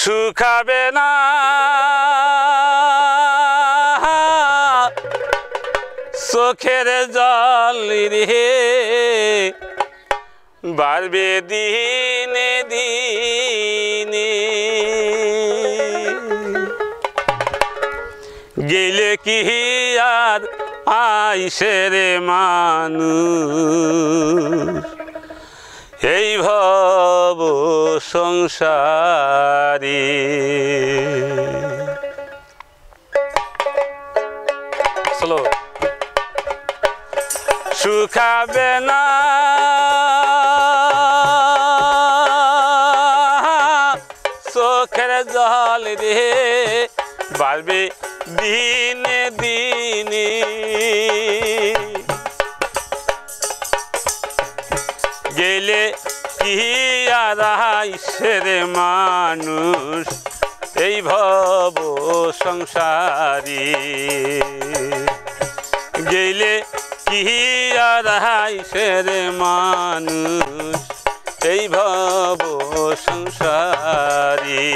শুকাবে না চোখের জল রে বাড়বে দিনে দিনে গেলে কি আর আইসে রে মানুষ এই ভব সংসারে চলো শুকাবে না চোখের জল রে বাড়বে দিনে দিনে গেলে কি আর আইসে রে মানুষ এই ভব সংসারে গেলে কি আর আইসে রে মানুষ এই ভব সংসারে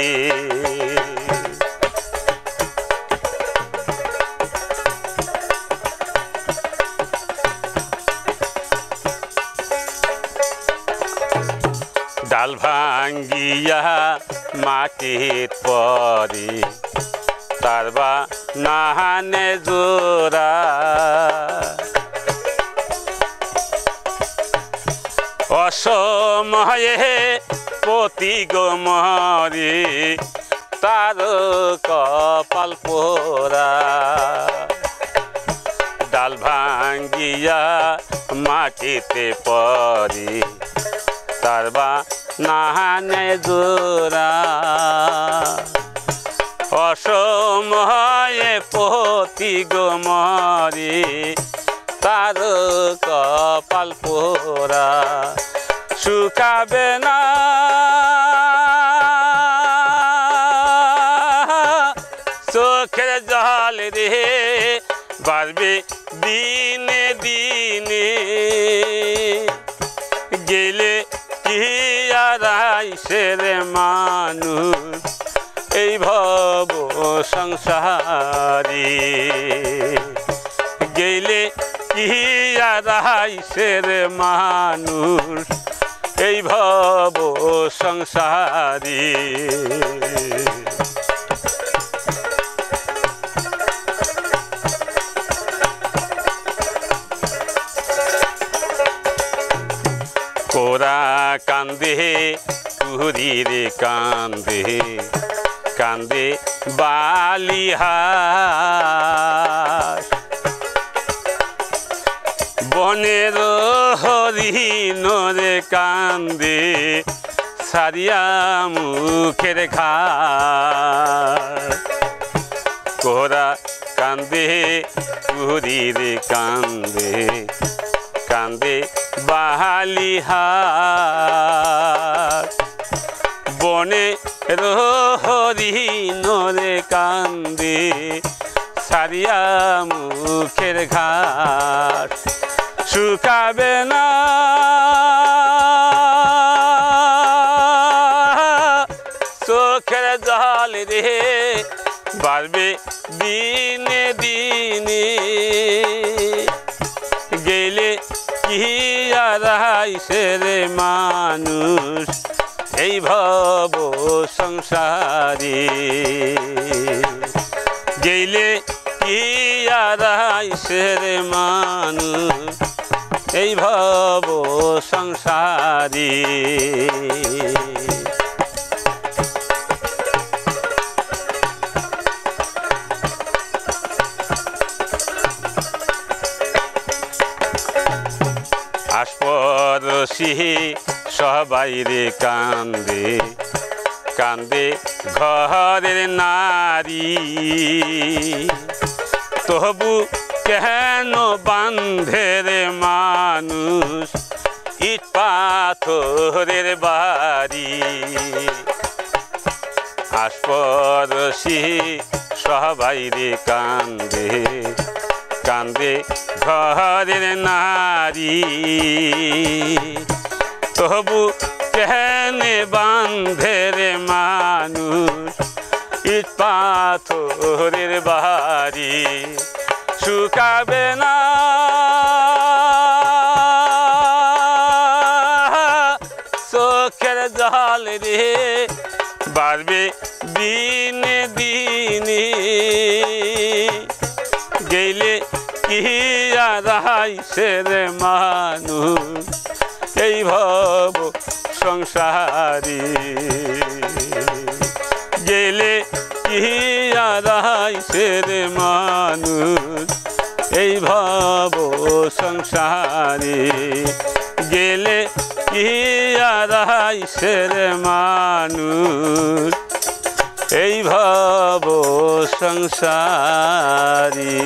ডাল ভাঙ্গিয়া মাটির পরে তার বা নাহানে জোড়া অসময়ে পতি গো মরে তার কপাল পোড়া ডাল ভাঙ্গিয়া মাটিতে পরে তার বা নাহানে জোড়া অসময়ে পতি গো মরে তার কপাল পোড়া শুকাবে না চোখের জল রে বাড়বে দিনে দিনে গেলে কি আর আইসে রে মানুষ এই ভব সংসারে গেলে কি আর আইসে রে মানুষ এই ভব সংসারে কোরা কান্দে পুরীরে কান্দে কান্দে বালিহাস বনের হরিণ রে কান্দে সারিয়া মুখের ঘাস কোরা কান্দে পুরীরে কান্দে কান্দে বালিহাস বনে হরিণ রে কান্দে সারিয়া মুখের ঘাস শুকাবে না চোখের জল রে বাড়বে দিনে দিনে গেলে কি আর আইসে রে মানুষ এই ভব সংসারে গেলে কি আর আইসে রে মানুষ এই ভব সংসারে আশপরশি সবাই রে কান্দে কান্দে ঘরের নারী তবু কেন বান্ধে রে মানুষ ইট পাথরের বাড়ি আশপরশি সবাই রে কান্দে কান্দে ঘরের নারী তবু কেন বান্ধে রে মানুষ মানুষ ইট পাথরের বাড়ি শুকাবে না চোখের জল রে বাড়বে দিনে দিনে গেলে কি আর আইছে রে মানুষ এই ভব সংসারী গেলে কি আর আইছে রে মানুষ এই ভব সংসারী গেলে কি আর আইছে রে মানুষ এই ভব সংসারী।